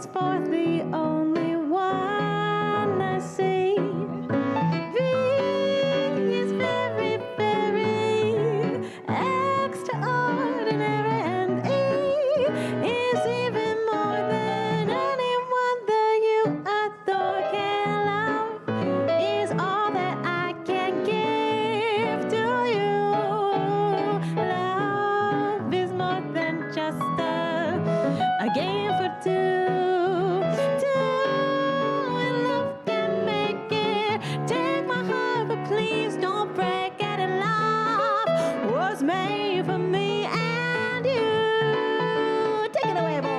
henceforth the only one I see. V is very, very extraordinary, and E is even more than anyone that you adore can love. Is all that I can give to you. Love is more than just a game for two. And love can make it. Take my heart, but please don't break it. And love was made for me and you. Take it away, boys.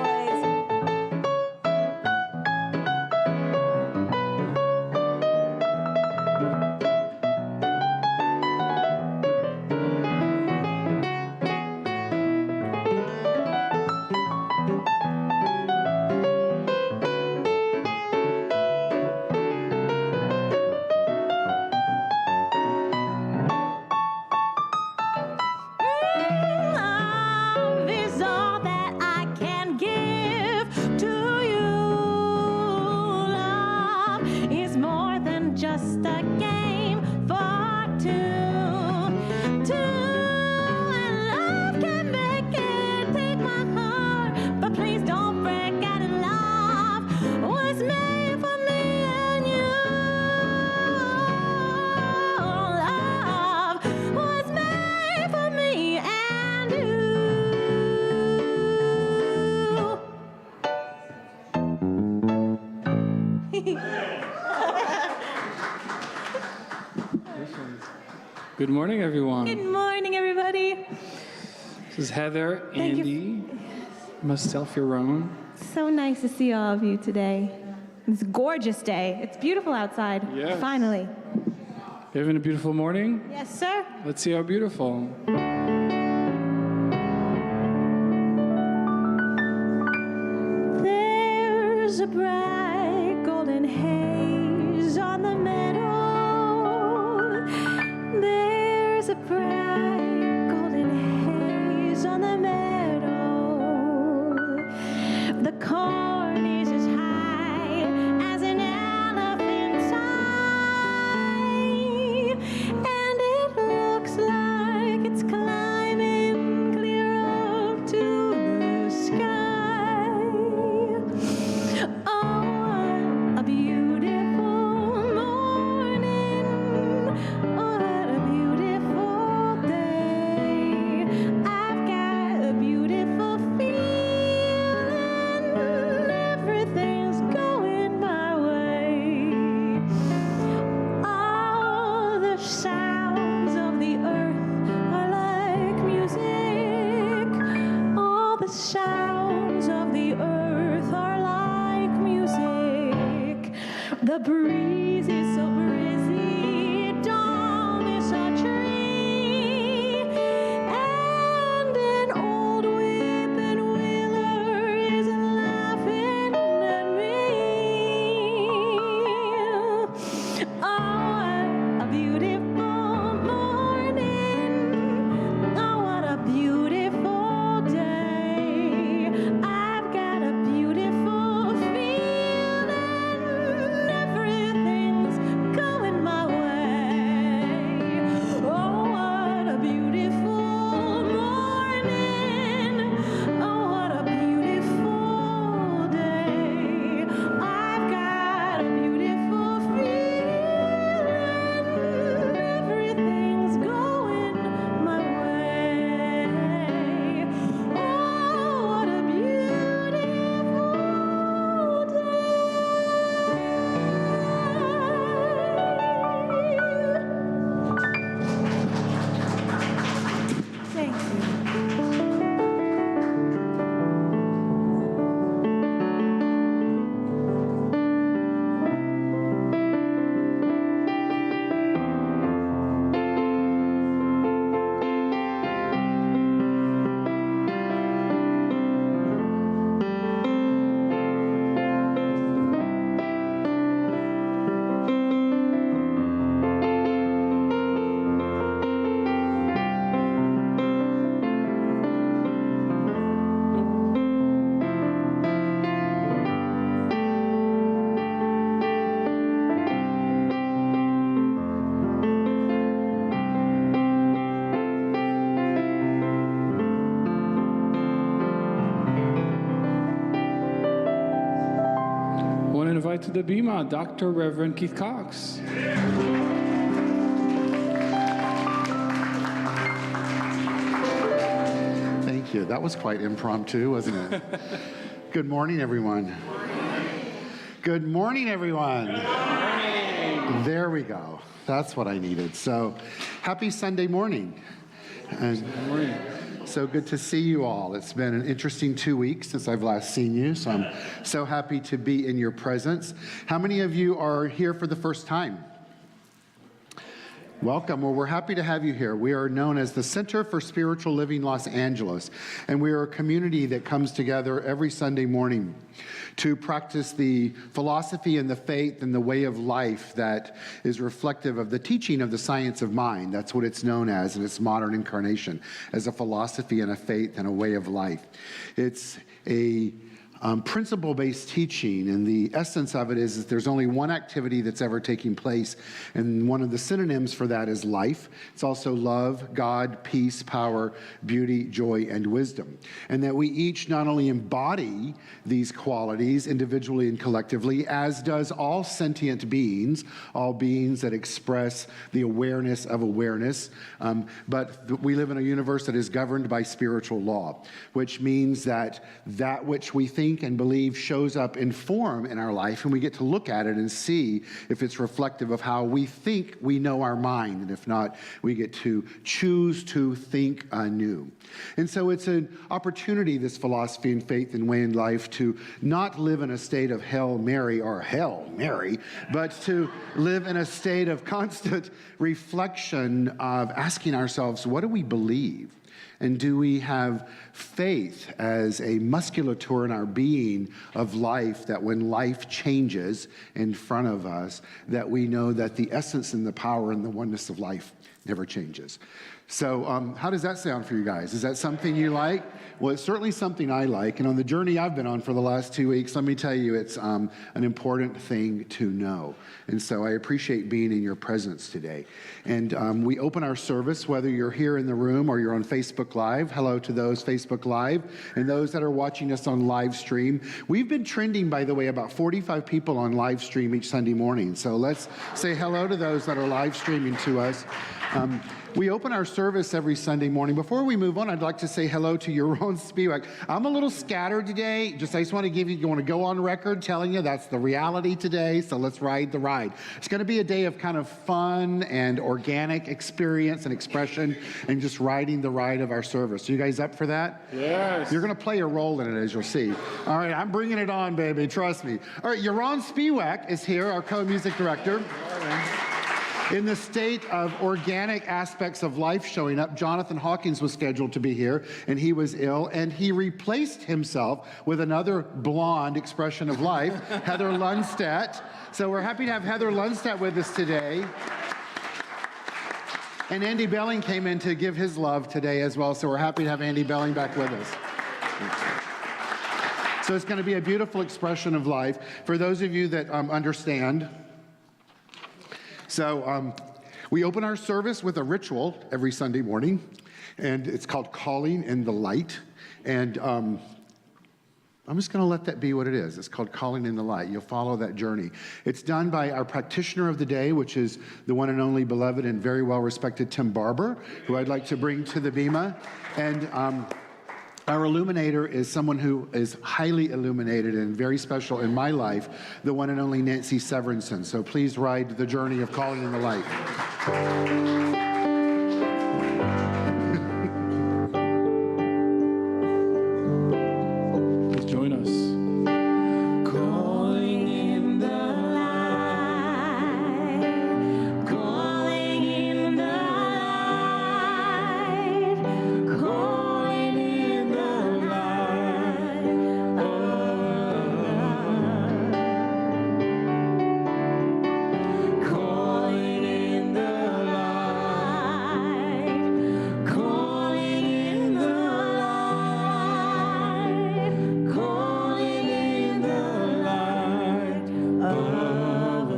Love is all that I can give to you. Love is more than just a game for two. And love can make it. Take my heart, but please don't break it. And love was made for me and you. Love was made for me and you. Good morning, everyone. Good morning, everybody. This is Heather, Thank you. Andy, myself, your own. So nice to see all of you today. It's a gorgeous day. It's beautiful outside. Yes. Finally. You having a beautiful morning? Yes, sir. Let's see how beautiful. There's a bright golden haze on the meadow. There's a bright golden haze on the meadow. The corn is as high as an elephant's eye, and it looks like it's climbing clear up to the sky. Oh, what a beautiful morning. Oh, what a beautiful day. I've got a beautiful feeling. Everything's going my way. All the sounds of the earth are like music. All the sounds of the earth are like music. The breeze is so breezy, dawn is a tree, and an old weeping willow is laughing at me. Oh, what a beautiful morning. Oh, what a beautiful day. I've got a beautiful feeling. Everything's invite to the Bima Dr. Reverend Keith Cox. Thank you. That was quite impromptu, wasn't it? Good morning, everyone. Good morning, everyone. Good morning. There we go. That's what I needed. So, happy Sunday morning. And Good morning. so good to see you all. It's been an interesting 2 weeks since I've last seen you, so I'm so happy to be in your presence. How many of you are here for the first time? Welcome. Well, we're happy to have you here. We are known as the Center for Spiritual Living Los Angeles, and we are a community that comes together every Sunday morning to practice the philosophy and the faith and the way of life that is reflective of the teaching of the science of mind. That's what it's known as in its modern incarnation, as a philosophy and a faith and a way of life. It's a principle-based teaching, and the essence of it is that there's only one activity that's ever taking place, and one of the synonyms for that is life. It's also love, God, peace, power, beauty, joy, and wisdom. And that we each not only embody these qualities individually and collectively, as does all sentient beings, all beings that express the awareness of awareness, but we live in a universe that is governed by spiritual law, which means that that which we think and believe shows up in form in our life, and we get to look at it and see if it's reflective of how we think we know our mind, and if not, we get to choose to think anew. And so it's an opportunity, this philosophy and faith and way in life, to not live in a state of Hail Mary or Hell Mary, but to live in a state of constant reflection of asking ourselves, what do we believe? And do we have faith as a musculature in our being of life, that when life changes in front of us, that we know that the essence and the power and the oneness of life never changes? So how does that sound for you guys? Is that something you like? Well, it's certainly something I like. And on the journey I've been on for the last 2 weeks, let me tell you, it's an important thing to know. And so I appreciate being in your presence today. And we open our service, whether you're here in the room or you're on Facebook Live. Hello to those Facebook Live and those that are watching us on live stream. We've been trending, by the way, about 45 people on live stream each Sunday morning. So let's say hello to those that are live streaming to us. We open our service every Sunday morning. Before we move on, I'd like to say hello to Yaron Spiewak. I'm a little scattered today. I just want to go on record telling you that's the reality today, so let's ride the ride. It's going to be a day of kind of fun and organic experience and expression and just riding the ride of our service. Are you guys up for that? Yes. You're going to play a role in it, as you'll see. All right, I'm bringing it on, baby. Trust me. All right, Yaron Spiewak is here, our co-music director. In the state of organic aspects of life showing up, Jonathan Hawkins was scheduled to be here, and he was ill, and he replaced himself with another blonde expression of life, Heather Lundstedt. So we're happy to have Heather Lundstedt with us today. And Andy Belling came in to give his love today as well, so we're happy to have Andy Belling back with us. So it's going to be a beautiful expression of life. For those of you that understand, so we open our service with a ritual every Sunday morning, and it's called Calling in the Light. And I'm just going to let that be what it is. It's called Calling in the Light. You'll follow that journey. It's done by our practitioner of the day, which is the one and only beloved and very well-respected Tim Barber, who I'd like to bring to the Bima. And our illuminator is someone who is highly illuminated and very special in my life, the one and only Nancy Severinson. So please ride the journey of Calling in the Light. Please join us. Calling in the light, calling in the light, calling in the light of love, calling in the light, calling in the light, calling in the light of love.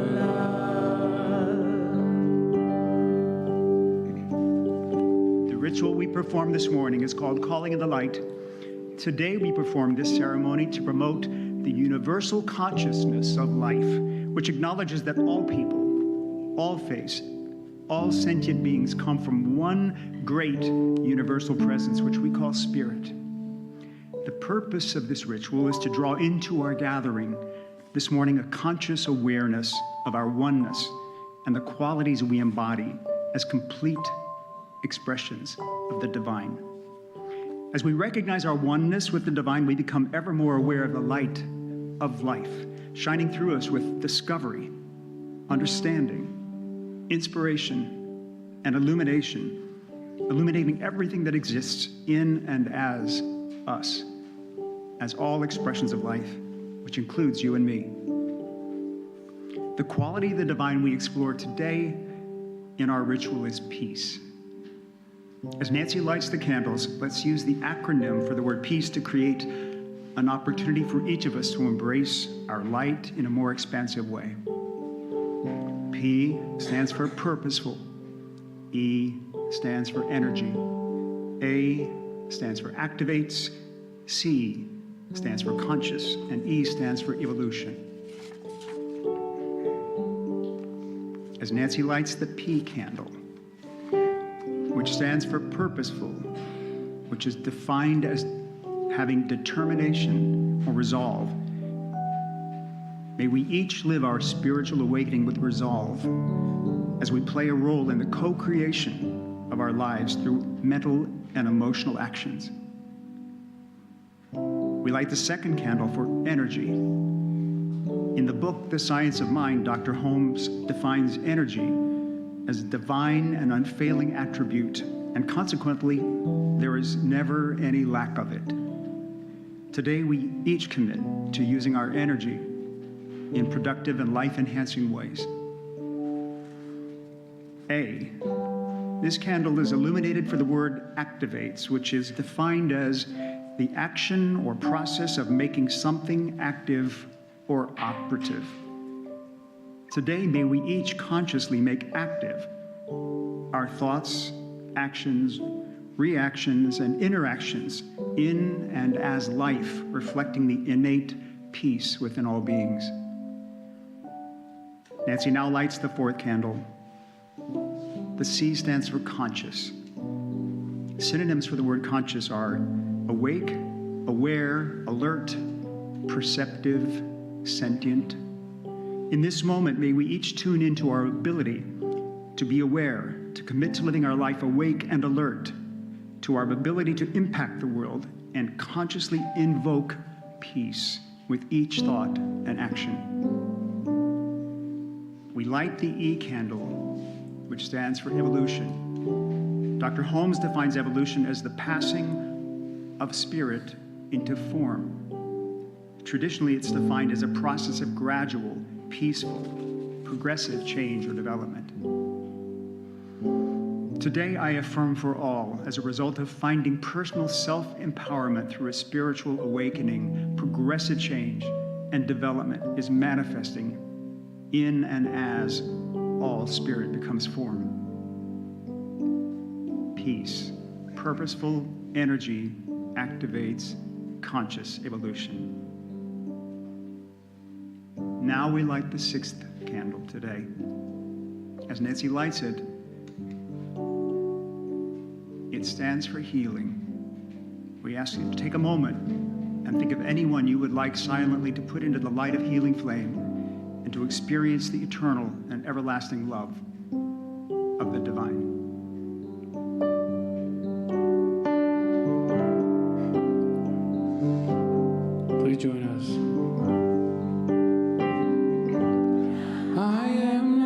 The ritual we perform this morning is called Calling in the Light. Today we perform this ceremony to promote the universal consciousness of life, which acknowledges that all people, all faiths, all sentient beings come from one great universal presence, which we call spirit. The purpose of this ritual is to draw into our gathering this morning a conscious awareness of our oneness and the qualities we embody as complete expressions of the divine. As we recognize our oneness with the divine, we become ever more aware of the light of life, shining through us with discovery, understanding, inspiration, and illumination, illuminating everything that exists in and as us, as all expressions of life, which includes you and me. The quality of the divine we explore today in our ritual is peace. As Nancy lights the candles, let's use the acronym for the word peace to create an opportunity for each of us to embrace our light in a more expansive way. P stands for purposeful. E stands for energy. A stands for activates. C stands for conscious. And E stands for evolution. As Nancy lights the P candle, which stands for purposeful, which is defined as having determination or resolve. May we each live our spiritual awakening with resolve as we play a role in the co-creation of our lives through mental and emotional actions. We light the second candle for energy. In the book, The Science of Mind, Dr. Holmes defines energy as a divine and unfailing attribute, and consequently, there is never any lack of it. Today, we each commit to using our energy in productive and life-enhancing ways. A, this candle is illuminated for the word activates, which is defined as the action or process of making something active or operative. Today, may we each consciously make active our thoughts, actions, reactions, and interactions in and as life, reflecting the innate peace within all beings. Nancy now lights the fourth candle. The C stands for conscious. Synonyms for the word conscious are awake, aware, alert, perceptive, sentient. In this moment, may we each tune into our ability to be aware, to commit to living our life awake and alert, to our ability to impact the world and consciously invoke peace with each thought and action. We light the E candle, which stands for evolution. Dr. Holmes defines evolution as the passing of spirit into form. Traditionally, it's defined as a process of gradual, peaceful, progressive change or development. Today, I affirm for all, as a result of finding personal self-empowerment through a spiritual awakening, progressive change and development is manifesting in and as all spirit becomes form. Peace, purposeful energy activates conscious evolution. Now we light the sixth candle today. As Nancy lights it, it stands for healing. We ask you to take a moment and think of anyone you would like silently to put into the light of healing flame and to experience the eternal and everlasting love of the divine. Please join us. I am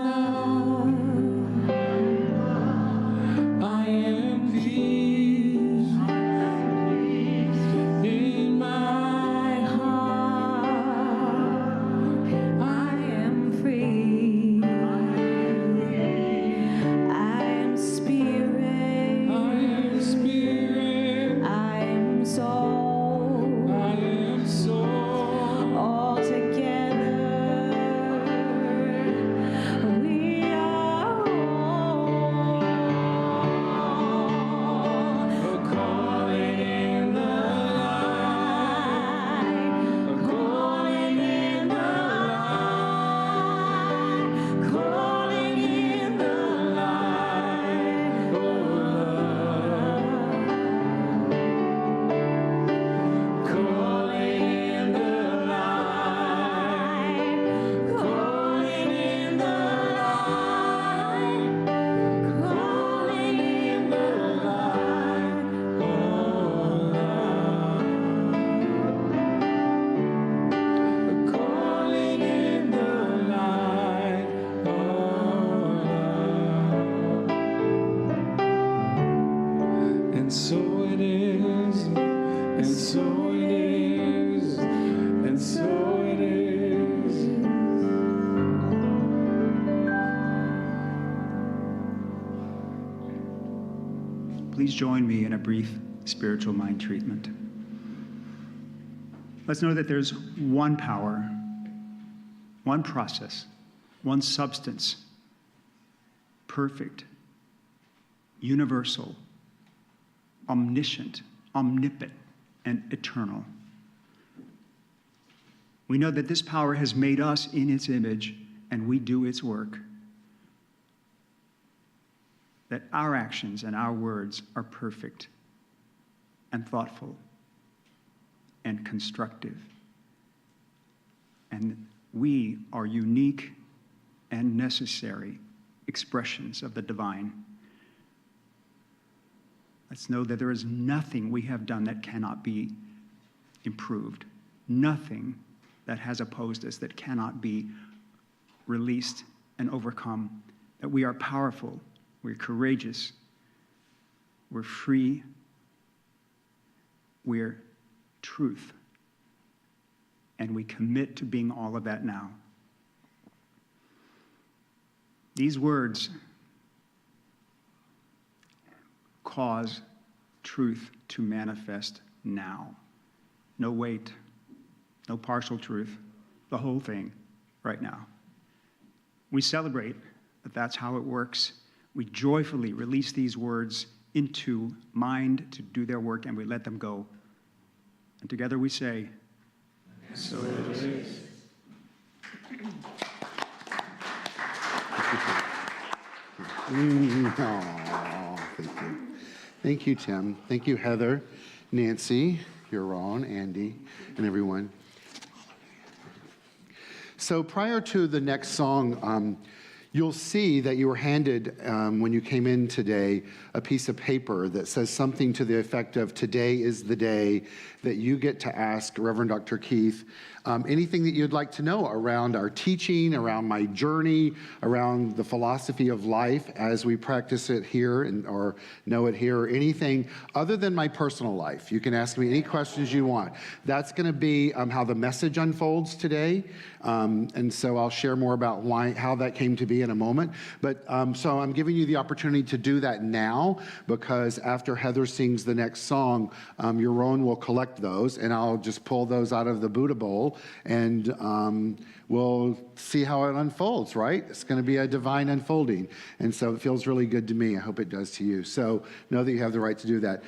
soul. please join me in a brief spiritual mind treatment. Let's know that there's one power, one process, one substance, perfect, universal, omniscient, omnipotent, and eternal. We know that this power has made us in its image, and we do its work. That our actions and our words are perfect and thoughtful and constructive. And we are unique and necessary expressions of the divine. Let's know that there is nothing we have done that cannot be improved. Nothing that has opposed us that cannot be released and overcome. That we are powerful, we're courageous, we're free, we're truth. And we commit to being all of that now. These words cause truth to manifest now. No wait, no partial truth, the whole thing right now. We celebrate that that's how it works. We joyfully release these words into mind to do their work, and we let them go. And together we say, so it is. Aw, thank you. Thank you, Tim. Thank you, Heather, Nancy, Huron, Andy, and everyone. So prior to the next song, you'll see that you were handed, when you came in today, a piece of paper that says something to the effect of, today is the day that you get to ask Reverend Dr. Keith anything that you'd like to know around our teaching, around my journey, around the philosophy of life as we practice it here or know it here, or anything other than my personal life. You can ask me any questions you want. That's going to be how the message unfolds today. And so I'll share more about how that came to be in a moment. But so I'm giving you the opportunity to do that now, because after Heather sings the next song, Yaron will collect those, and I'll just pull those out of the Buddha bowl, and we'll see how it unfolds, right? It's going to be a divine unfolding. And so it feels really good to me. I hope it does to you. So know that you have the right to do that.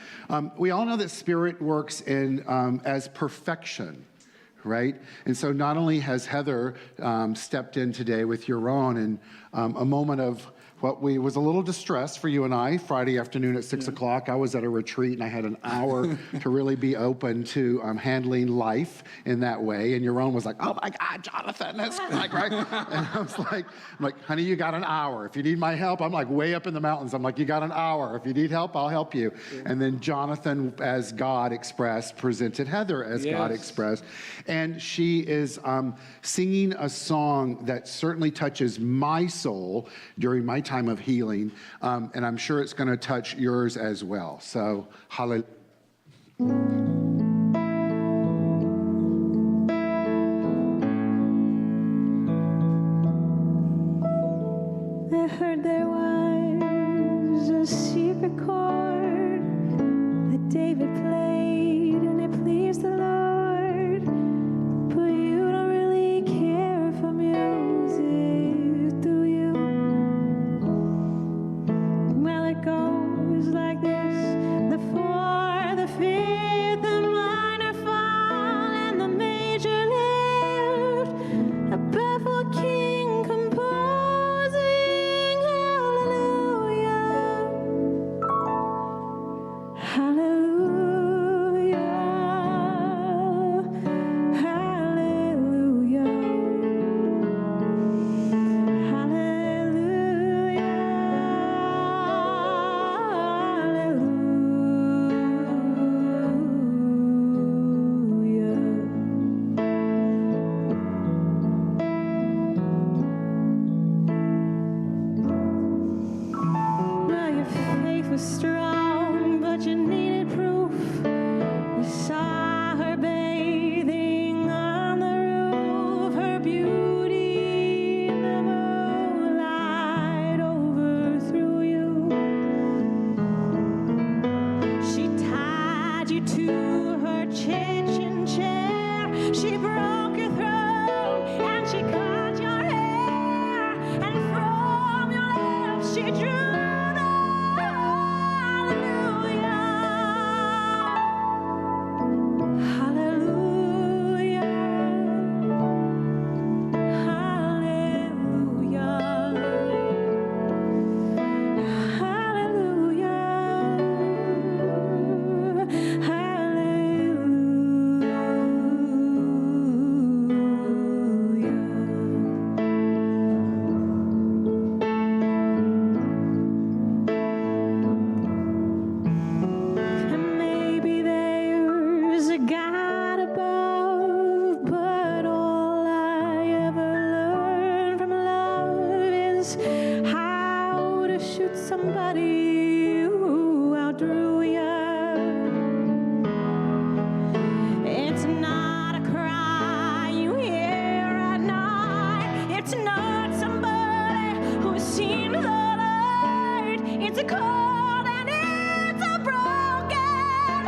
We all know that Spirit works in as perfection. Right? And so not only has Heather stepped in today with Yaron in a moment of what was a little distress for you and I, Friday afternoon at 6 o'clock. I was at a retreat, and I had an hour to really be open to handling life in that way. And Yaron was like, oh my God, Jonathan, that's like, right? And I was like, honey, you got an hour. If you need my help, I'm like way up in the mountains. I'm like, you got an hour. If you need help, I'll help you. Yeah. And then Jonathan, as God expressed, presented Heather as God expressed. And she is singing a song that certainly touches my soul during my time of healing, and I'm sure it's going to touch yours as well. So, hallelujah. I heard there was a secret chord that David played, and it pleased the Lord. But you don't really care for music, do you? Well, it goes like this: the fourth, the fifth, and she broke your throat, and she cut your hair, and from your lips she drew the hallelujah. Hallelujah. Maybe there's a God above, but all I ever learned from love is how to shoot somebody who outdrew you. It's not a cry you hear at night. It's not somebody who's seen the light. It's a cold and it's a broken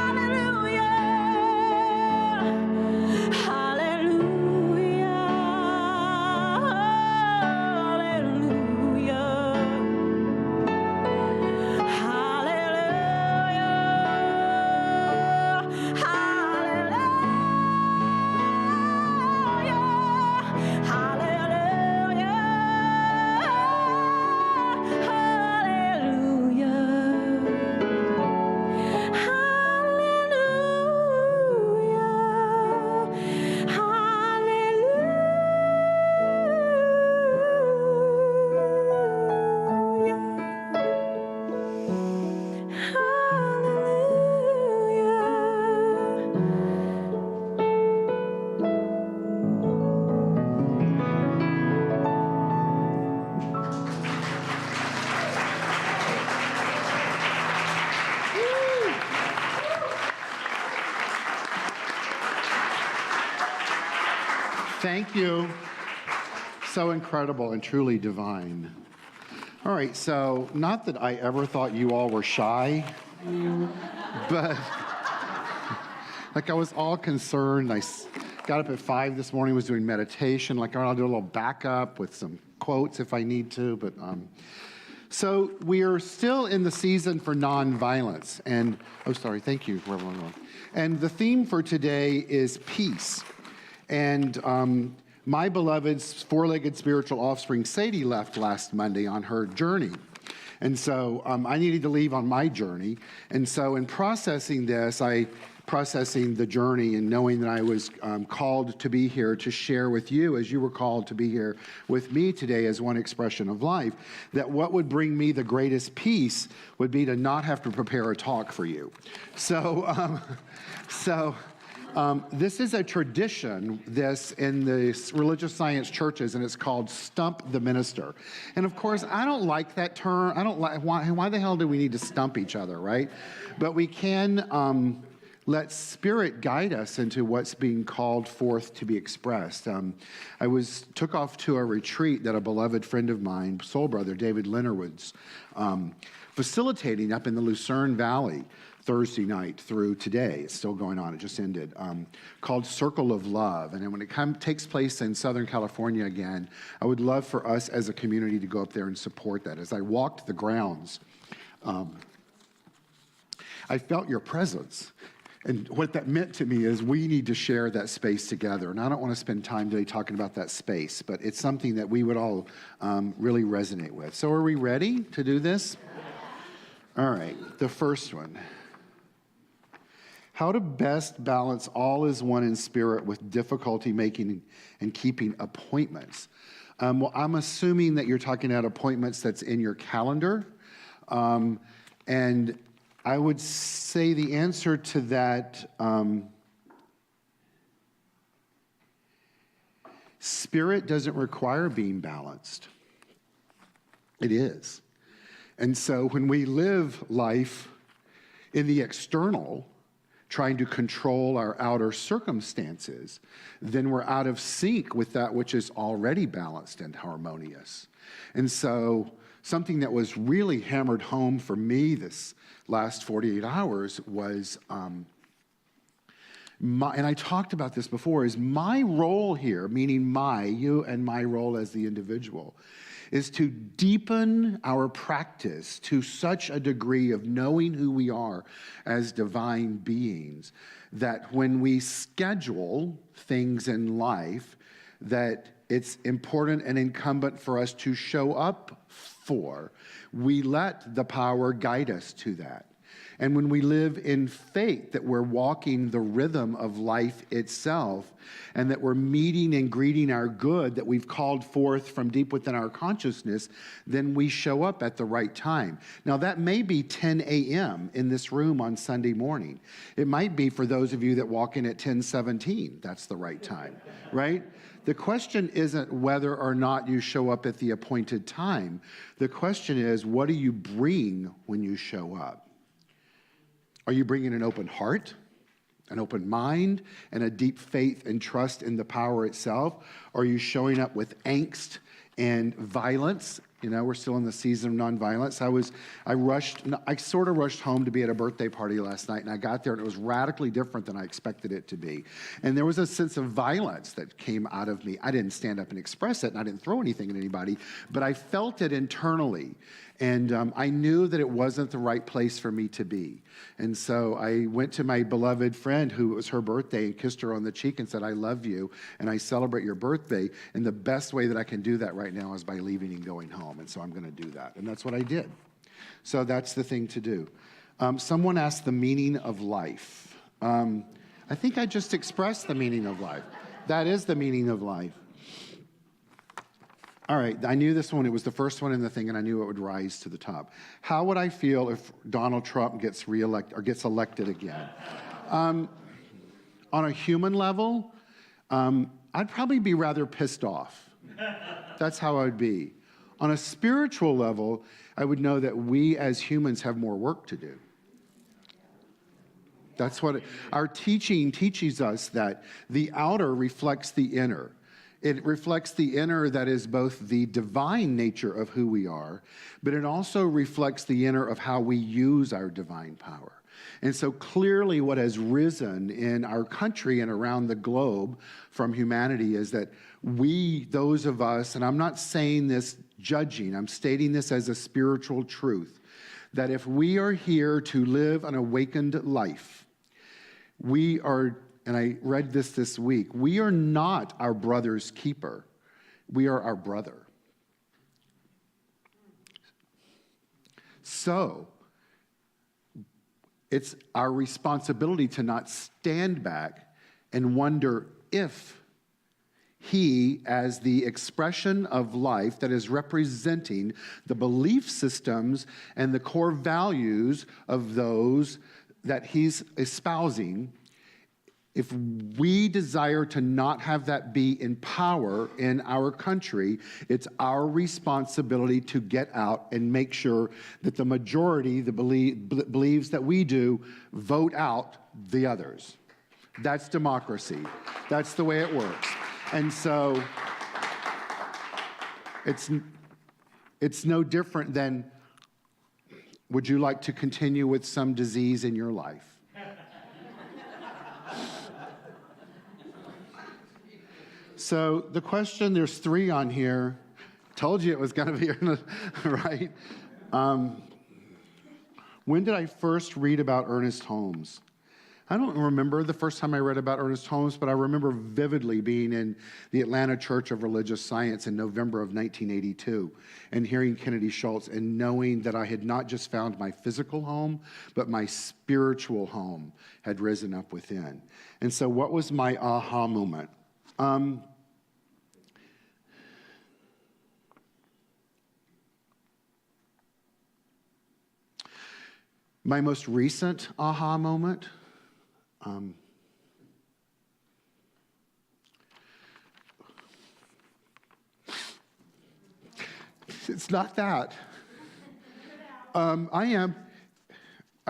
hallelujah. Hallelujah. Thank you. So incredible and truly divine. All right, so not that I ever thought you all were shy, but like I was all concerned. Got up at 5 this morning, was doing meditation. Like, I'll do a little backup with some quotes if I need to. But so we are still in the season for nonviolence. And, thank you, whoever went on. And the theme for today is peace. And my beloved's four-legged spiritual offspring, Sadie, left last Monday on her journey. And so I needed to leave on my journey. And so in processing this, processing the journey and knowing that I was called to be here to share with you, as you were called to be here with me today as one expression of life, that what would bring me the greatest peace would be to not have to prepare a talk for you. So, this is a tradition, in the religious science churches, and it's called stump the minister. And of course, I don't like that term. I don't like, why the hell do we need to stump each other, right? But we can let Spirit guide us into what's being called forth to be expressed. I took off to a retreat that a beloved friend of mine, soul brother, David Leonard, was facilitating up in the Lucerne Valley Thursday night through today. It's still going on. It just ended. Called Circle of Love. And then when it takes place in Southern California again, I would love for us as a community to go up there and support that. As I walked the grounds, I felt your presence. And what that meant to me is we need to share that space together. And I don't want to spend time today talking about that space, but it's something that we would all really resonate with. So are we ready to do this? All right, the first one. How to best balance all is one in spirit with difficulty making and keeping appointments. Well, I'm assuming that you're talking about appointments that's in your calendar. And I would say the answer to that, spirit doesn't require being balanced. It is. And so when we live life in the external, trying to control our outer circumstances, then we're out of sync with that which is already balanced and harmonious. And so something that was really hammered home for me this last 48 hours was And I talked about this before, is my role here, meaning you and my role as the individual, is to deepen our practice to such a degree of knowing who we are as divine beings that when we schedule things in life, that it's important and incumbent for us to show up for. We let the power guide us to that. And when we live in faith that we're walking the rhythm of life itself and that we're meeting and greeting our good that we've called forth from deep within our consciousness, then we show up at the right time. Now, that may be 10 a.m. in this room on Sunday morning. It might be for those of you that walk in at 10:17. That's the right time, right? The question isn't whether or not you show up at the appointed time. The question is, what do you bring when you show up? Are you bringing an open heart, an open mind, and a deep faith and trust in the power itself? Or are you showing up with angst and violence? You know, we're still in the season of nonviolence. I sort of rushed home to be at a birthday party last night, and I got there, and it was radically different than I expected it to be. And there was a sense of violence that came out of me. I didn't stand up and express it, and I didn't throw anything at anybody, but I felt it internally. And I knew that it wasn't the right place for me to be. And so I went to my beloved friend, who it was her birthday, and kissed her on the cheek and said, I love you, and I celebrate your birthday. And the best way that I can do that right now is by leaving and going home. And so I'm going to do that. And that's what I did. So that's the thing to do. Someone asked the meaning of life. I think I just expressed the meaning of life. That is the meaning of life. All right, I knew this one. It was the first one in the thing, and I knew it would rise to the top. How would I feel if Donald Trump gets reelected or gets elected again? On a human level, I'd probably be rather pissed off. That's how I would be. On a spiritual level, I would know that we as humans have more work to do. That's what our teaching teaches us, that the outer reflects the inner. It reflects the inner that is both the divine nature of who we are, but it also reflects the inner of how we use our divine power. And so clearly what has risen in our country and around the globe from humanity is that we, those of us, and I'm not saying this judging, I'm stating this as a spiritual truth, that if we are here to live an awakened life, we are, and I read this week, we are not our brother's keeper. We are our brother. So, it's our responsibility to not stand back and wonder if he, as the expression of life that is representing the belief systems and the core values of those that he's espousing, if we desire to not have that be in power in our country, it's our responsibility to get out and make sure that the majority that believes that we do vote out the others. That's democracy. That's the way it works. And so it's no different than, would you like to continue with some disease in your life? So the question, there's 3 on here. Told you it was going to be, right? When did I first read about Ernest Holmes? I don't remember the first time I read about Ernest Holmes, but I remember vividly being in the Atlanta Church of Religious Science in November of 1982 and hearing Kennedy Schultz and knowing that I had not just found my physical home, but my spiritual home had risen up within. And so what was my aha moment? My most recent aha moment, it's not that. I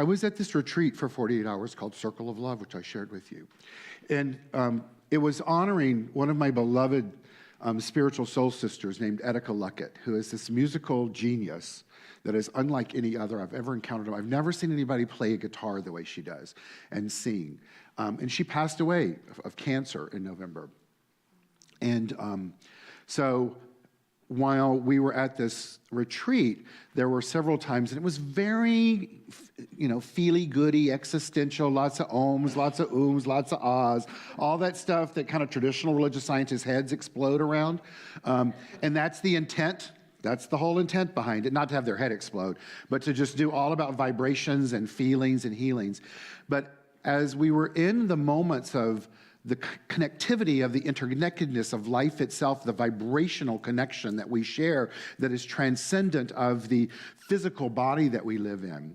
was at this retreat for 48 hours called Circle of Love, which I shared with you. And it was honoring one of my beloved spiritual soul sisters named Etika Luckett, who is this musical genius that is unlike any other I've ever encountered. I've never seen anybody play a guitar the way she does and sing. And she passed away of cancer in November. And so while we were at this retreat, there were several times, and it was very, feely-goody, existential, lots of ohms, lots of ooms, lots of ahs, all that stuff that kind of traditional religious scientists' heads explode around. And that's the intent. That's the whole intent behind it, not to have their head explode, but to just do all about vibrations and feelings and healings. But as we were in the moments of the connectivity of the interconnectedness of life itself, the vibrational connection that we share that is transcendent of the physical body that we live in,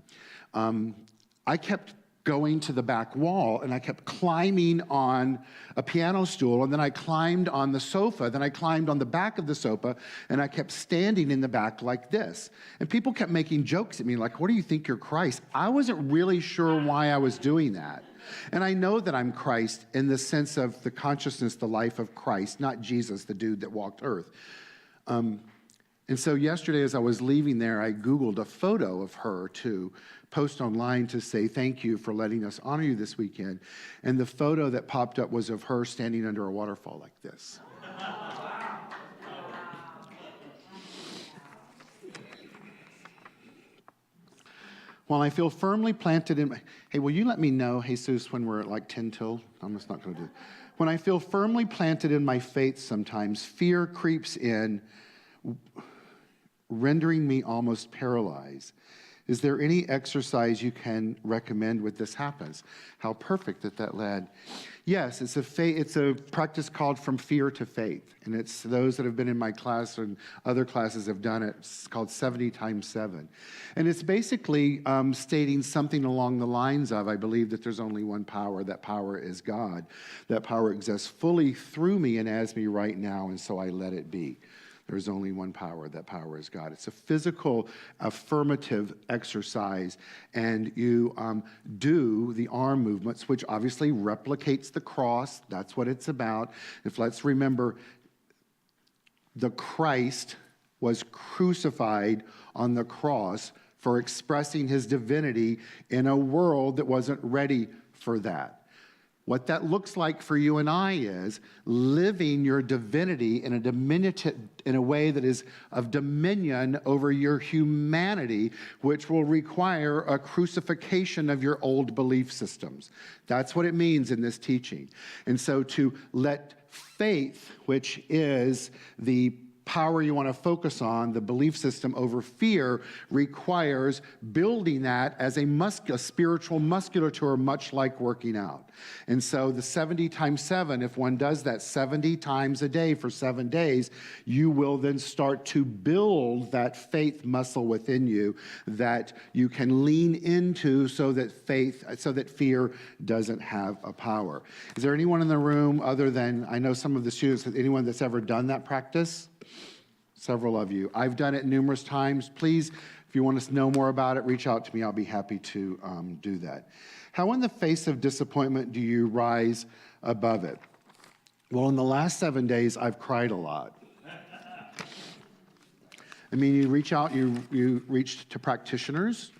I kept going to the back wall, and I kept climbing on a piano stool, and then I climbed on the sofa, then I climbed on the back of the sofa, and I kept standing in the back like this. And people kept making jokes at me, like, what do you think you're Christ? I wasn't really sure why I was doing that. And I know that I'm Christ in the sense of the consciousness, the life of Christ, not Jesus, the dude that walked earth. And so yesterday as I was leaving there, I Googled a photo of her to post online to say thank you for letting us honor you this weekend. And the photo that popped up was of her standing under a waterfall like this. While I feel firmly planted in my... Hey, will you let me know, Jesus, when we're at like 10 till? I'm just not going to do it. When I feel firmly planted in my faith sometimes, fear creeps in, rendering me almost paralyzed. Is there any exercise you can recommend when this happens? How perfect that led. Yes, it's a practice called From Fear to Faith. And it's those that have been in my class and other classes have done it. It's called 70 times 7. And it's basically stating something along the lines of, I believe that there's only one power. That power is God. That power exists fully through me and as me right now, and so I let it be. There's only one power. That power is God. It's a physical, affirmative exercise, and you do the arm movements, which obviously replicates the cross. That's what it's about. Let's remember, the Christ was crucified on the cross for expressing his divinity in a world that wasn't ready for that. What that looks like for you and I is living your divinity in a way that is of dominion over your humanity, which will require a crucifixion of your old belief systems. That's what it means in this teaching. And so to let faith, which is the power you want to focus on, the belief system over fear, requires building that as a spiritual musculature, much like working out. And so the 70 times 7, if one does that 70 times a day for 7 days, you will then start to build that faith muscle within you that you can lean into so that fear doesn't have a power. Is there anyone in the room other than, I know some of the students, anyone that's ever done that practice? Several of you. I've done it numerous times. Please, if you want to know more about it, reach out to me. I'll be happy to do that. How in the face of disappointment do you rise above it? Well, in the last 7 days, I've cried a lot. I mean, you reach out, you reach to practitioners.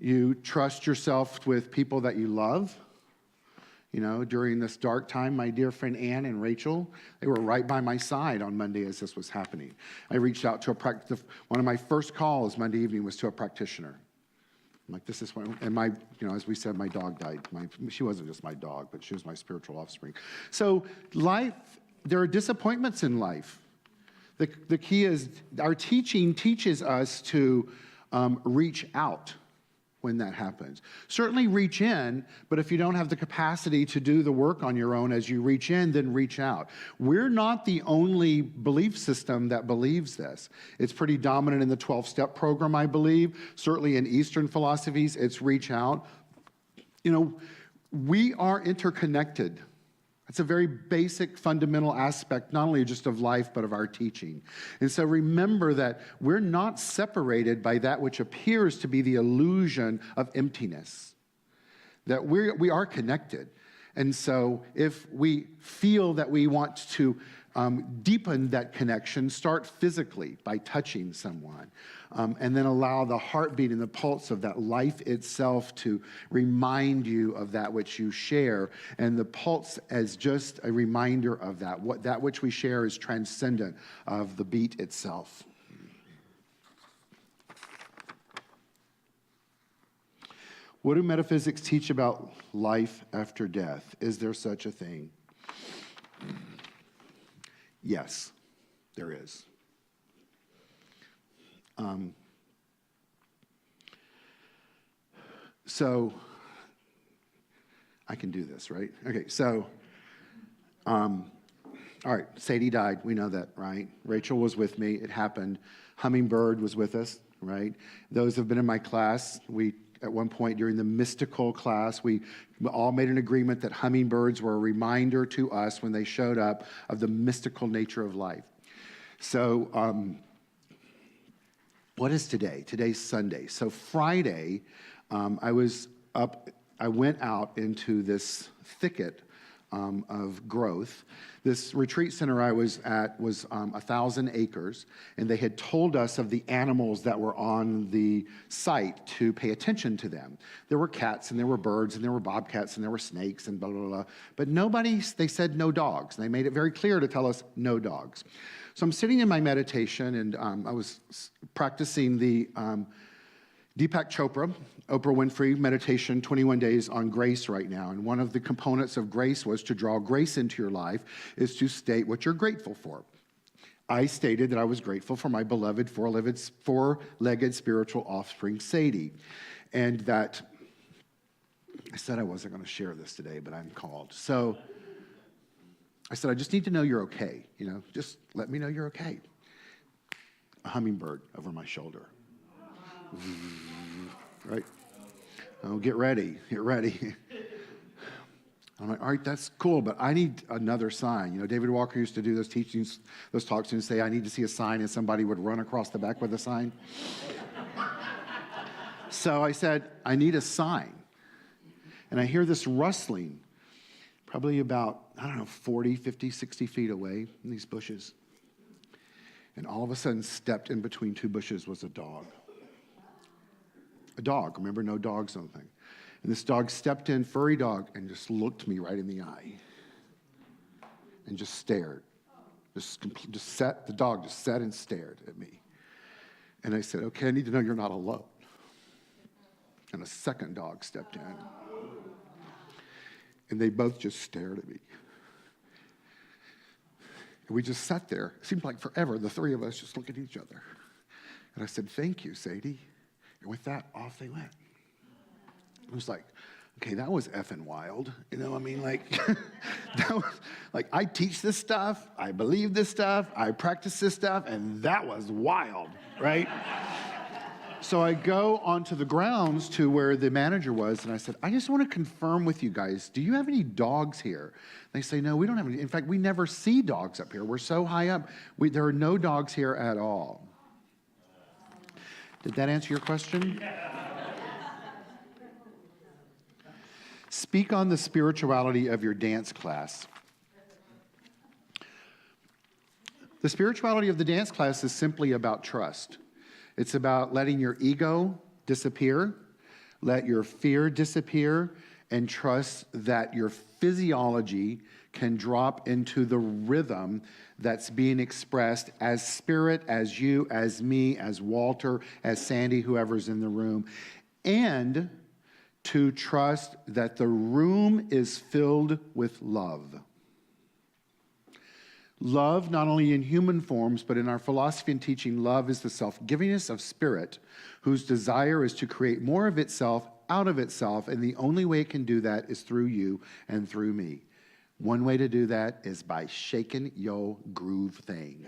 You trust yourself with people that you love. You know, during this dark time, my dear friend Ann and Rachel, they were right by my side on Monday as this was happening. I reached out to one of my first calls Monday evening was to a practitioner. I'm like, this is one, and as we said, my dog died. She wasn't just my dog, but she was my spiritual offspring. So there are disappointments in life. The key is our teaching teaches us to reach out when that happens. Certainly reach in, but if you don't have the capacity to do the work on your own as you reach in, then reach out. We're not the only belief system that believes this. It's pretty dominant in the 12-step program, I believe. Certainly in Eastern philosophies, it's reach out. You know, we are interconnected. It's a very basic, fundamental aspect, not only just of life, but of our teaching. And so remember that we're not separated by that which appears to be the illusion of emptiness. That we are connected. And so if we feel that we want to deepen that connection, start physically by touching someone, and then allow the heartbeat and the pulse of that life itself to remind you of that which you share, and the pulse as just a reminder of that. That which we share is transcendent of the beat itself. What do metaphysics teach about life after death? Is there such a thing? Yes, there is. So, I can do this, right? Okay, so, all right, Sadie died. We know that, right? Rachel was with me. It happened. Hummingbird was with us, right? Those who have been in my class, at one point during the mystical class, we all made an agreement that hummingbirds were a reminder to us when they showed up of the mystical nature of life. So, what is today? Today's Sunday. So Friday, I went out into this thicket of growth. This retreat center I was at was 1,000 acres, and they had told us of the animals that were on the site to pay attention to them. There were cats, and there were birds, and there were bobcats, and there were snakes, and blah, blah, blah. But they said no dogs. They made it very clear to tell us no dogs. So I'm sitting in my meditation, and I was practicing the Deepak Chopra, Oprah Winfrey meditation, 21 days on grace right now. And one of the components of grace was to draw grace into your life is to state what you're grateful for. I stated that I was grateful for my beloved four-legged spiritual offspring, Sadie. And that, I said I wasn't going to share this today, but I'm called. So I said, I just need to know you're okay. Just let me know you're okay. A hummingbird over my shoulder. Right? Oh, get ready. I'm like, all right, that's cool, but I need another sign. David Walker used to do those teachings, those talks, and say, I need to see a sign, and somebody would run across the back with a sign. So I said, I need a sign. And I hear this rustling, probably about, 40, 50, 60 feet away in these bushes. And all of a sudden, stepped in between two bushes was a dog. A dog, remember, no dogs on the thing. And this dog stepped in, furry dog, and just looked me right in the eye. And just stared. The dog just sat and stared at me. And I said, okay, I need to know you're not alone. And a second dog stepped in. And they both just stared at me. And we just sat there. It seemed like forever, the three of us just looking at each other. And I said, thank you, Sadie. And with that, off they went. It was like, okay, that was effing wild. That was like, I teach this stuff, I believe this stuff, I practice this stuff, and that was wild, right? So I go onto the grounds to where the manager was, and I said, I just want to confirm with you guys, do you have any dogs here? They say, no, we don't have any. In fact, we never see dogs up here. We're so high up. There are no dogs here at all. Did that answer your question? Speak on the spirituality of your dance class. The spirituality of the dance class is simply about trust. It's about letting your ego disappear, let your fear disappear, and trust that your physiology can drop into the rhythm that's being expressed as spirit, as you, as me, as Walter, as Sandy, whoever's in the room, and to trust that the room is filled with love. Love, not only in human forms, but in our philosophy and teaching, love is the self-givingness of spirit, whose desire is to create more of itself out of itself, and the only way it can do that is through you and through me. One way to do that is by shaking your groove thing.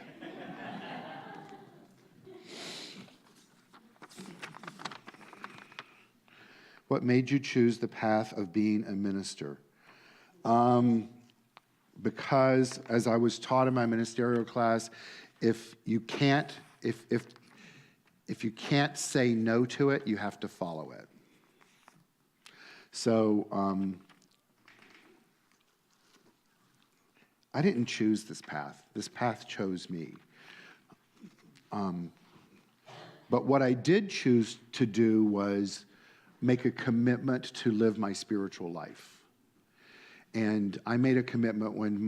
What made you choose the path of being a minister? Because, as I was taught in my ministerial class, if you can't say no to it, you have to follow it. So I didn't choose this path. This path chose me. But what I did choose to do was make a commitment to live my spiritual life. And I made a commitment when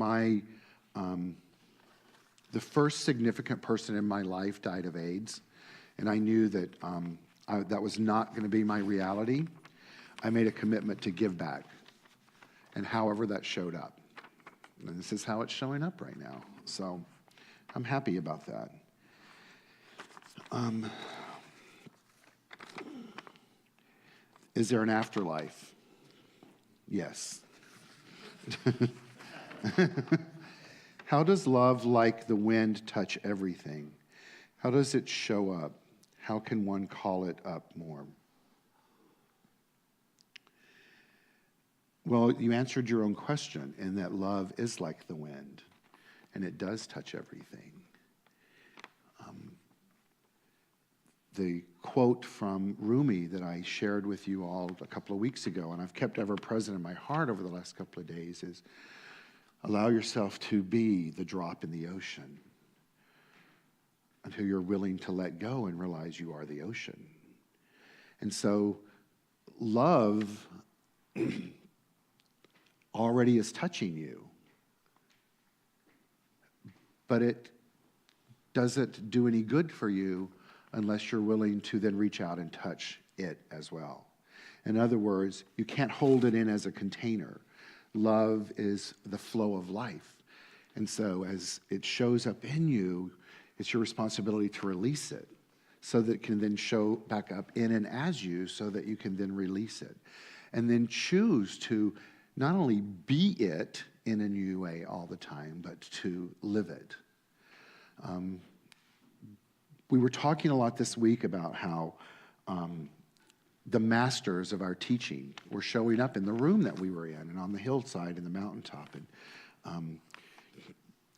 the first significant person in my life died of AIDS, and I knew that that was not going to be my reality. I made a commitment to give back, and however that showed up. And this is how it's showing up right now. So I'm happy about that. Is there an afterlife? Yes. How does love like the wind touch everything? How does it show up? How can one call it up more? Well, you answered your own question in that love is like the wind, and it does touch everything. The quote from Rumi that I shared with you all a couple of weeks ago, and I've kept ever present in my heart over the last couple of days, is allow yourself to be the drop in the ocean until you're willing to let go and realize you are the ocean. And so love already is touching you, but it doesn't do any good for you unless you're willing to then reach out and touch it as well. In other words, you can't hold it in as a container. Love is the flow of life. And so as it shows up in you, it's your responsibility to release it so that it can then show back up in and as you so that you can then release it. And then choose to not only be it in a new way all the time, but to live it. We were talking a lot this week about how the masters of our teaching were showing up in the room that we were in and on the hillside and the mountaintop. And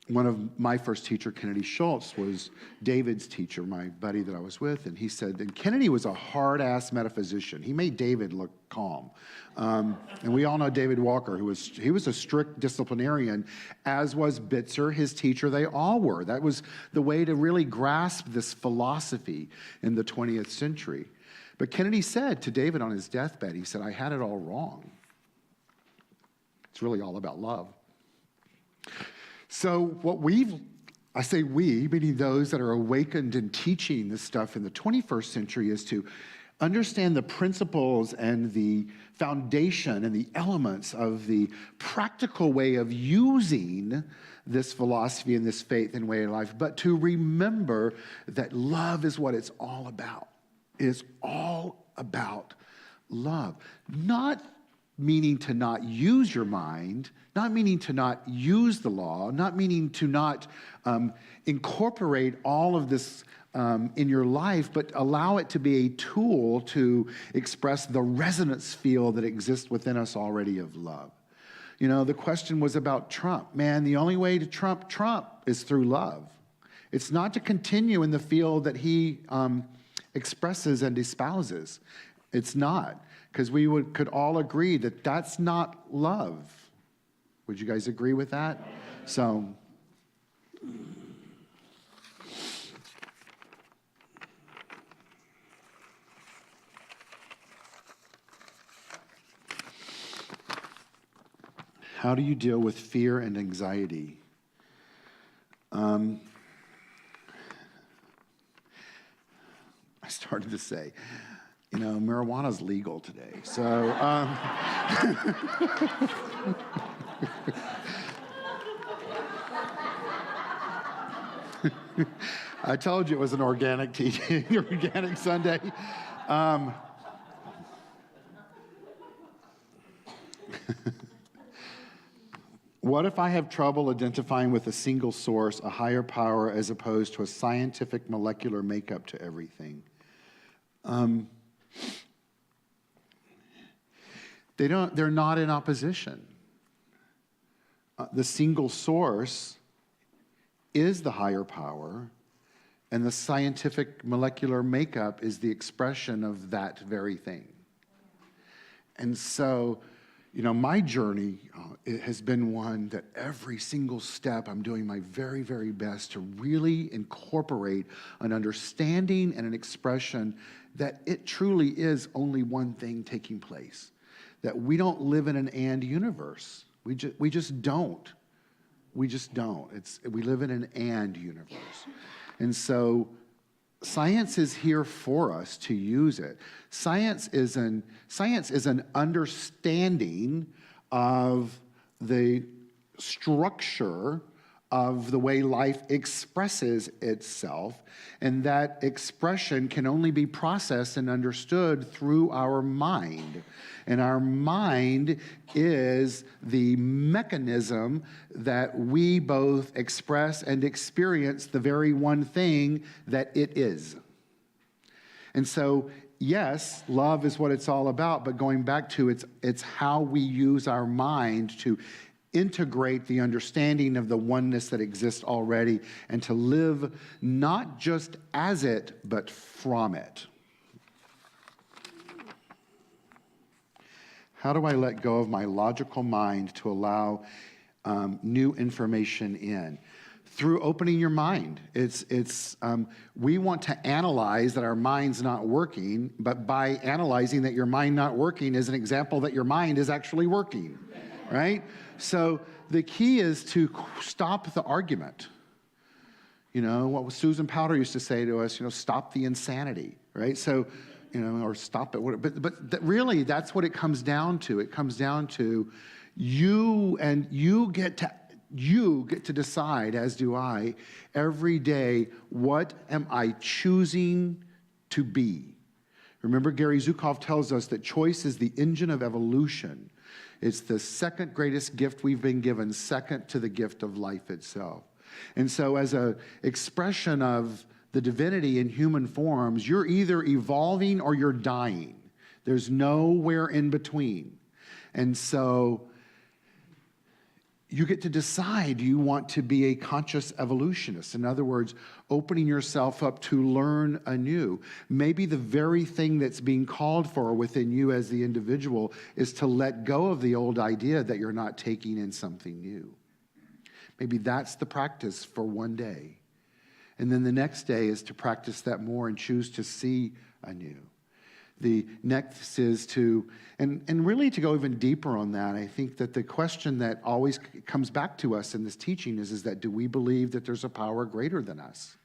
one of my first teacher, Kennedy Schultz, was David's teacher, my buddy that I was with. And he said, and Kennedy was a hard-ass metaphysician. He made David look calm. And we all know David Walker, he was a strict disciplinarian, as was Bitzer, his teacher. They all were. That was the way to really grasp this philosophy in the 20th century. But Kennedy said to David on his deathbed, he said, I had it all wrong. It's really all about love. So what I say we, meaning those that are awakened and teaching this stuff in the 21st century, is to understand the principles and the foundation and the elements of the practical way of using this philosophy and this faith and way of life, but to remember that love is what it's all about. It is all about love. Not meaning to not use your mind, not meaning to not use the law, not meaning to not incorporate all of this in your life, but allow it to be a tool to express the resonance field that exists within us already of love. You know, the question was about Trump. Man, the only way to trump Trump is through love. It's not to continue in the field that he expresses and espouses. It's not, because we could all agree that that's not love. Would you guys agree with that? So, how do you deal with fear and anxiety? I started to say, you know, marijuana's legal today. So, I told you it was an organic teaching, organic Sunday. What if I have trouble identifying with a single source, a higher power, as opposed to a scientific molecular makeup to everything? They're not in opposition. The single source is the higher power, and the scientific molecular makeup is the expression of that very thing. And so My journey, it has been one that every single step I'm doing my very, very best to really incorporate an understanding and an expression that it truly is only one thing taking place. That we don't live in an and universe. We just don't. We just don't. We live in an and universe. And so science is here for us to use it. Science is an understanding of the structure of the way life expresses itself, and that expression can only be processed and understood through our mind. And our mind is the mechanism that we both express and experience the very one thing that it is. And so, yes, love is what it's all about, but going back to it's how we use our mind to integrate the understanding of the oneness that exists already and to live not just as it, but from it. How do I let go of my logical mind to allow new information in? Through opening your mind. We want to analyze that our mind's not working, but by analyzing that your mind not working is an example that your mind is actually working, right? So the key is to stop the argument. What Susan Powder used to say to us, stop the insanity, right? So, or stop it. But really, that's what it comes down to. It comes down to you get to decide, as do I, every day, what am I choosing to be? Remember, Gary Zukov tells us that choice is the engine of evolution. It's the second greatest gift we've been given, second to the gift of life itself. And so as an expression of the divinity in human forms, you're either evolving or you're dying. There's nowhere in between. And so you get to decide, do you want to be a conscious evolutionist? In other words, opening yourself up to learn anew. Maybe the very thing that's being called for within you as the individual is to let go of the old idea that you're not taking in something new. Maybe that's the practice for one day. And then the next day is to practice that more and choose to see anew. The next is to, and really to go even deeper on that, I think that the question that always comes back to us in this teaching is that do we believe that there's a power greater than us?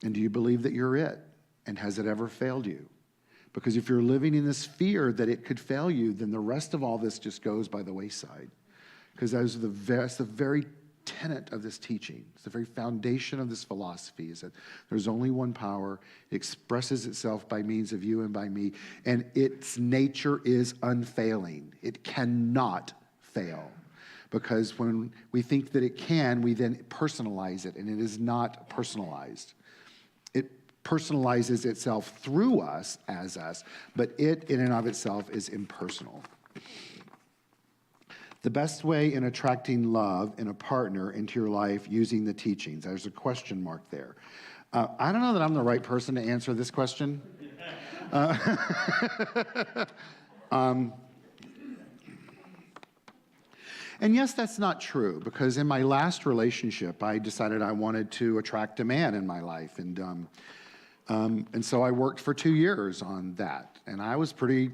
And do you believe that you're it? And has it ever failed you? Because if you're living in this fear that it could fail you, then the rest of all this just goes by the wayside. Because that's the very tenet of this teaching. It's the very foundation of this philosophy is that there's only one power. It expresses itself by means of you and by me, and its nature is unfailing. It cannot fail, because when we think that it can, we then personalize it, and it is not personalized. It personalizes itself through us as us, but it in and of itself is impersonal. The best way in attracting love in a partner into your life using the teachings. There's a question mark there. I don't know that I'm the right person to answer this question. And yes, that's not true, because in my last relationship, I decided I wanted to attract a man in my life. And so I worked for 2 years on that. And I was pretty,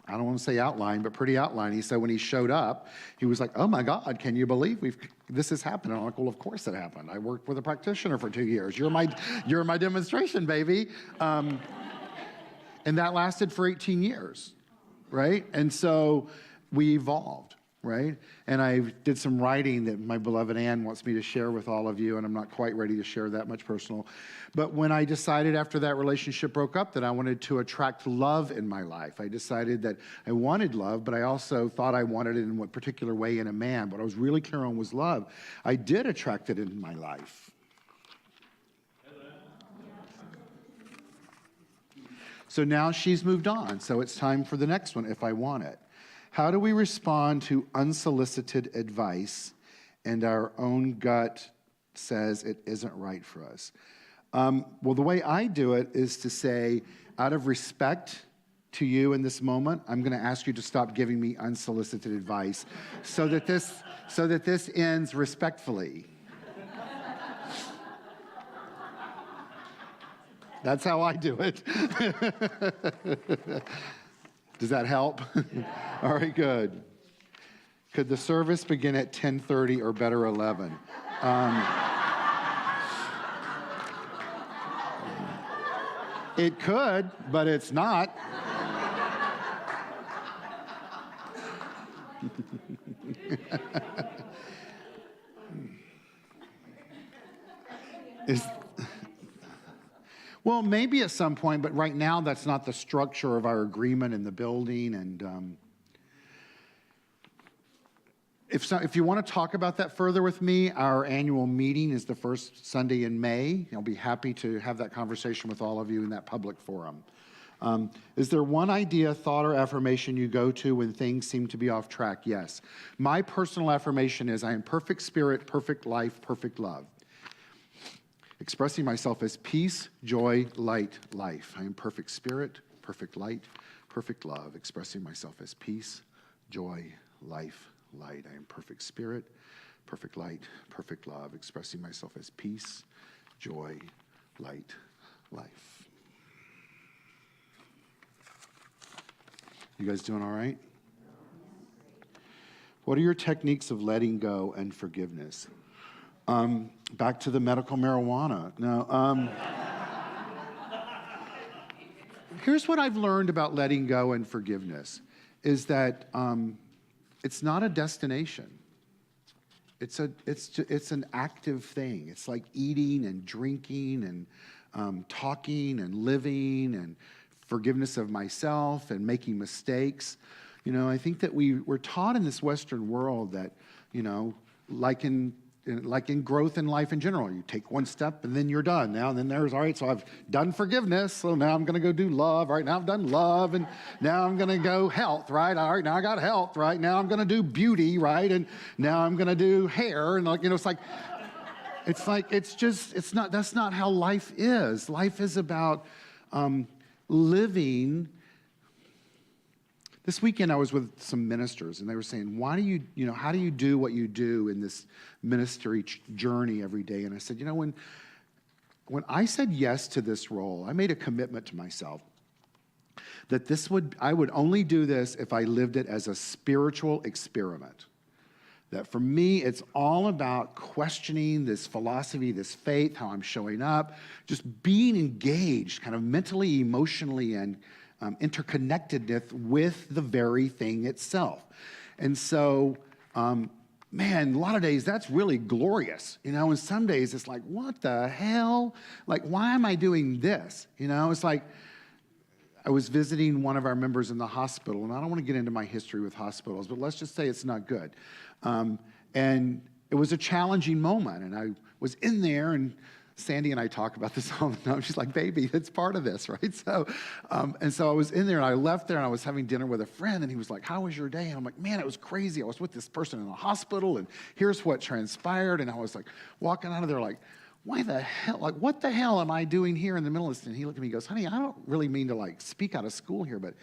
I don't want to say outline, but pretty outliney. So when he showed up, he was like, oh my God, can you believe this has happened? And I'm like, well, of course it happened. I worked with a practitioner for 2 years. You're my demonstration, baby. And that lasted for 18 years, right? And so we evolved, right? And I did some writing that my beloved Anne wants me to share with all of you, and I'm not quite ready to share that much personal. But when I decided after that relationship broke up that I wanted to attract love in my life, I decided that I wanted love, but I also thought I wanted it in what particular way in a man. What I was really clear on was love. I did attract it in my life. So now she's moved on, so it's time for the next one if I want it. How do we respond to unsolicited advice and our own gut says it isn't right for us? Well, the way I do it is to say, out of respect to you in this moment, I'm going to ask you to stop giving me unsolicited advice so that this ends respectfully. That's how I do it. Does that help? All right, good. Could the service begin at 10:30 or better 11? It could, but it's not. Well, maybe at some point, but right now that's not the structure of our agreement in the building. And if you want to talk about that further with me, our annual meeting is the first Sunday in May. I'll be happy to have that conversation with all of you in that public forum. Is there one idea, thought, or affirmation you go to when things seem to be off track? Yes. My personal affirmation is I am perfect spirit, perfect life, perfect love. Expressing myself as peace, joy, light, life. I am perfect spirit, perfect light, perfect love. Expressing myself as peace, joy, life, light. I am perfect spirit, perfect light, perfect love. Expressing myself as peace, joy, light, life. You guys doing all right? What are your techniques of letting go and forgiveness? Back to the medical marijuana. No. Here's what I've learned about letting go and forgiveness, is that it's not a destination. It's an active thing. It's like eating and drinking and talking and living and forgiveness of myself and making mistakes. You know, I think that we're taught in this Western world that, you know, like in growth in life in general, you take one step and then you're done. Now and then there's, all right, so I've done forgiveness, so now I'm going to go do love. All right, now I've done love, and now I'm going to go health, right? All right, now I got health, right? Now I'm going to do beauty, right? And now I'm going to do hair, and that's not how life is. Life is about living. This weekend I was with some ministers, and they were saying, how do you do what you do in this ministry journey every day? And I said, when I said yes to this role, I made a commitment to myself that I would only do this if I lived it as a spiritual experiment. That for me, it's all about questioning this philosophy, this faith, how I'm showing up, just being engaged kind of mentally, emotionally, and interconnectedness with the very thing itself. And so, man, a lot of days that's really glorious, and some days it's like, what the hell? Like, why am I doing this? It's like, I was visiting one of our members in the hospital, and I don't want to get into my history with hospitals, but let's just say it's not good. And it was a challenging moment, and I was in there, and Sandy and I talk about this all the time. She's like, baby, it's part of this, right? So I was in there, and I left there, and I was having dinner with a friend, and he was like, how was your day? And I'm like, man, it was crazy. I was with this person in the hospital, and here's what transpired. And I was like, walking out of there like, why the hell, like, what the hell am I doing here in the middle of this? And he looked at me and goes, honey, I don't really mean to like speak out of school here, but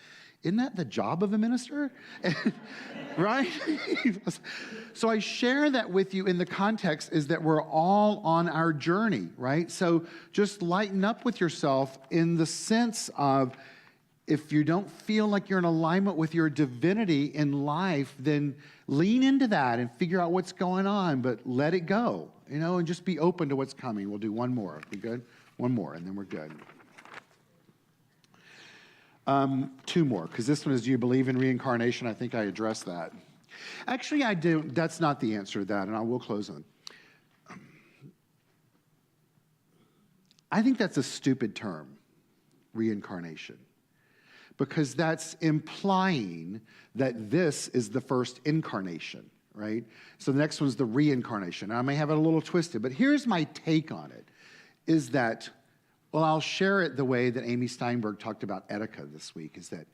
isn't that the job of a minister? Right? So I share that with you in the context is that we're all on our journey, right? So just lighten up with yourself in the sense of, if you don't feel like you're in alignment with your divinity in life, then lean into that and figure out what's going on, but let it go, and just be open to what's coming. We'll do one more. Be good? One more, and then we're good. Two more, because this one is, do you believe in reincarnation? I think I addressed that. Actually, I do. That's not the answer to that, and I will close on. I think that's a stupid term, reincarnation, because that's implying that this is the first incarnation, right? So the next one's the reincarnation. I may have it a little twisted, but here's my take on it, is that, well, I'll share it the way that Amy Steinberg talked about etika this week, is that,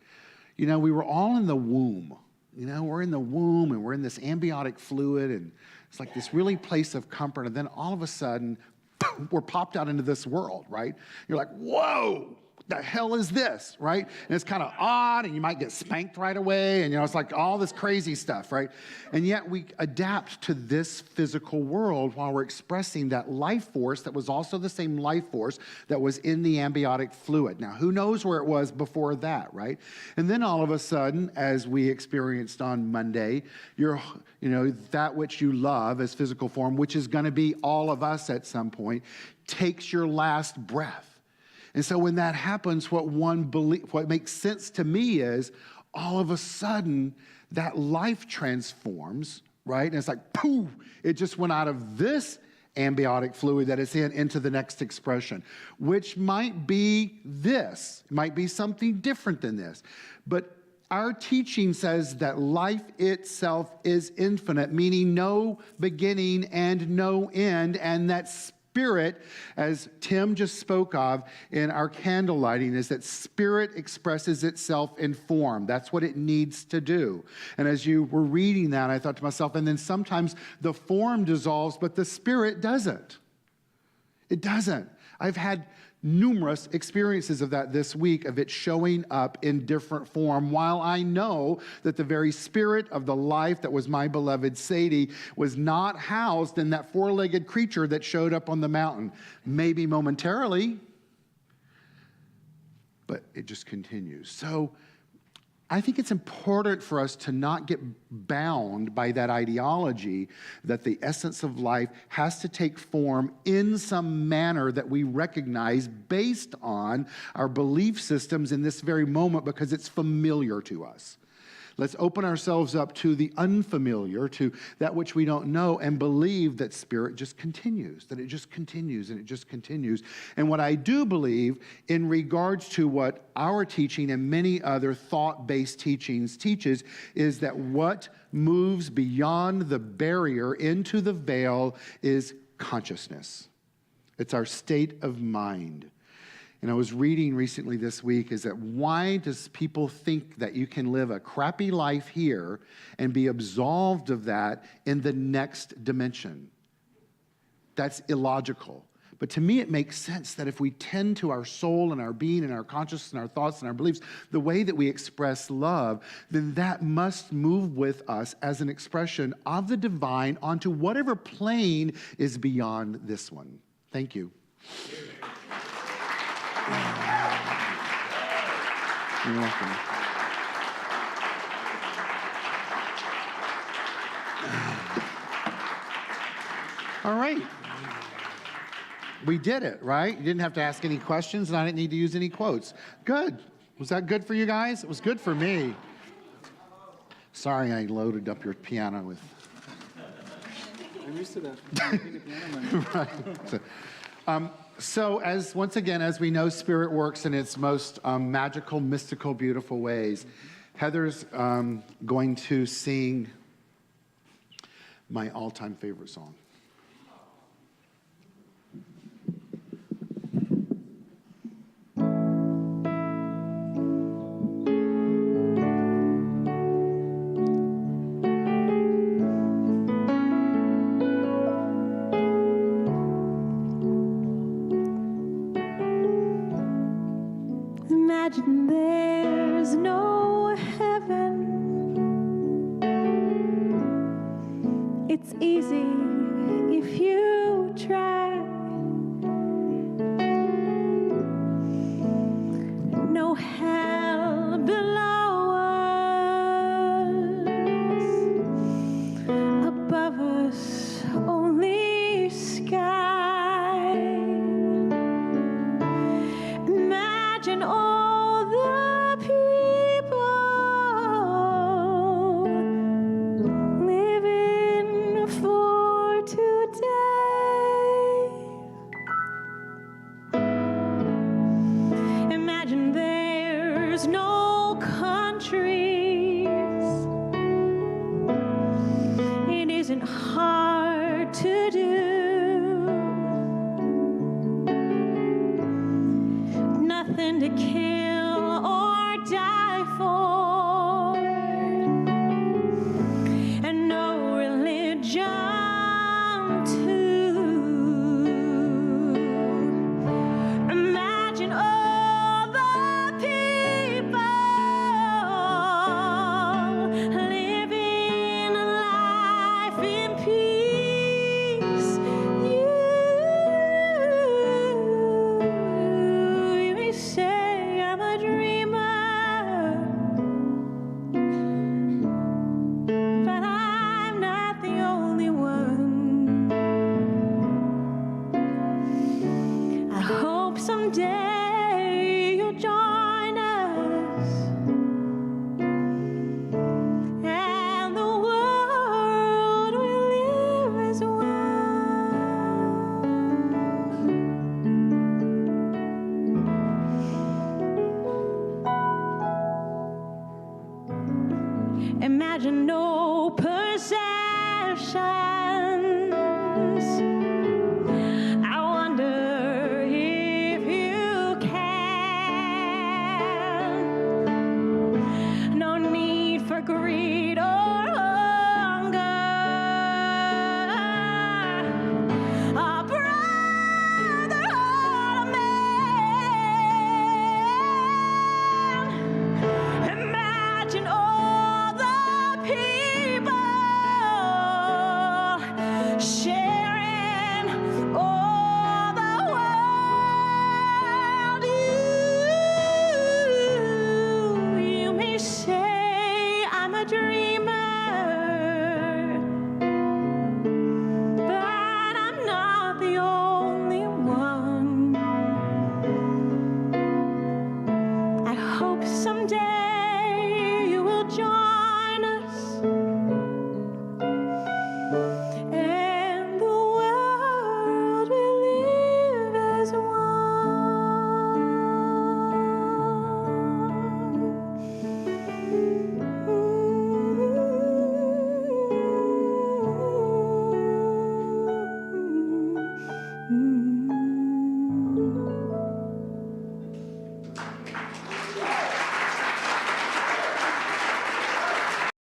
we were all in the womb. We're in the womb, and we're in this amniotic fluid, and it's like this really place of comfort, and then all of a sudden, we're popped out into this world, right? You're like, whoa, what the hell is this, right? And it's kind of odd, and you might get spanked right away, and it's like all this crazy stuff, right? And yet we adapt to this physical world while we're expressing that life force that was also the same life force that was in the amniotic fluid. Now, who knows where it was before that, right? And then all of a sudden, as we experienced on Monday, that which you love as physical form, which is going to be all of us at some point, takes your last breath. And so when that happens, what makes sense to me is all of a sudden that life transforms, right? And it's like, poof, it just went out of this amniotic fluid that it's in into the next expression, which might be this, might be something different than this. But our teaching says that life itself is infinite, meaning no beginning and no end, and that spirit, as Tim just spoke of in our candle lighting, is that spirit expresses itself in form. That's what it needs to do. And as you were reading that, I thought to myself, and then sometimes the form dissolves, but the spirit doesn't. It doesn't. I've had numerous experiences of that this week, of it showing up in different form, while I know that the very spirit of the life that was my beloved Sadie was not housed in that four-legged creature that showed up on the mountain. Maybe momentarily, but it just continues. So I think it's important for us to not get bound by that ideology that the essence of life has to take form in some manner that we recognize based on our belief systems in this very moment because it's familiar to us. Let's open ourselves up to the unfamiliar, to that which we don't know, and believe that spirit just continues, that it just continues and it just continues. And what I do believe in regards to what our teaching and many other thought-based teachings teaches is that what moves beyond the barrier into the veil is consciousness. It's our state of mind. And I was reading recently this week is that why does people think that you can live a crappy life here and be absolved of that in the next dimension? That's illogical. But to me, it makes sense that if we tend to our soul and our being and our consciousness and our thoughts and our beliefs, the way that we express love, then that must move with us as an expression of the divine onto whatever plane is beyond this one. Thank you. You're welcome. All right. We did it, right? You didn't have to ask any questions, and I didn't need to use any quotes. Good. Was that good for you guys? It was good for me. Sorry I loaded up your piano with... I'm used to that. Right. So once again, as we know, spirit works in its most magical, mystical, beautiful ways. Heather's going to sing my all-time favorite song. Imagine there's no heaven. It's easy day.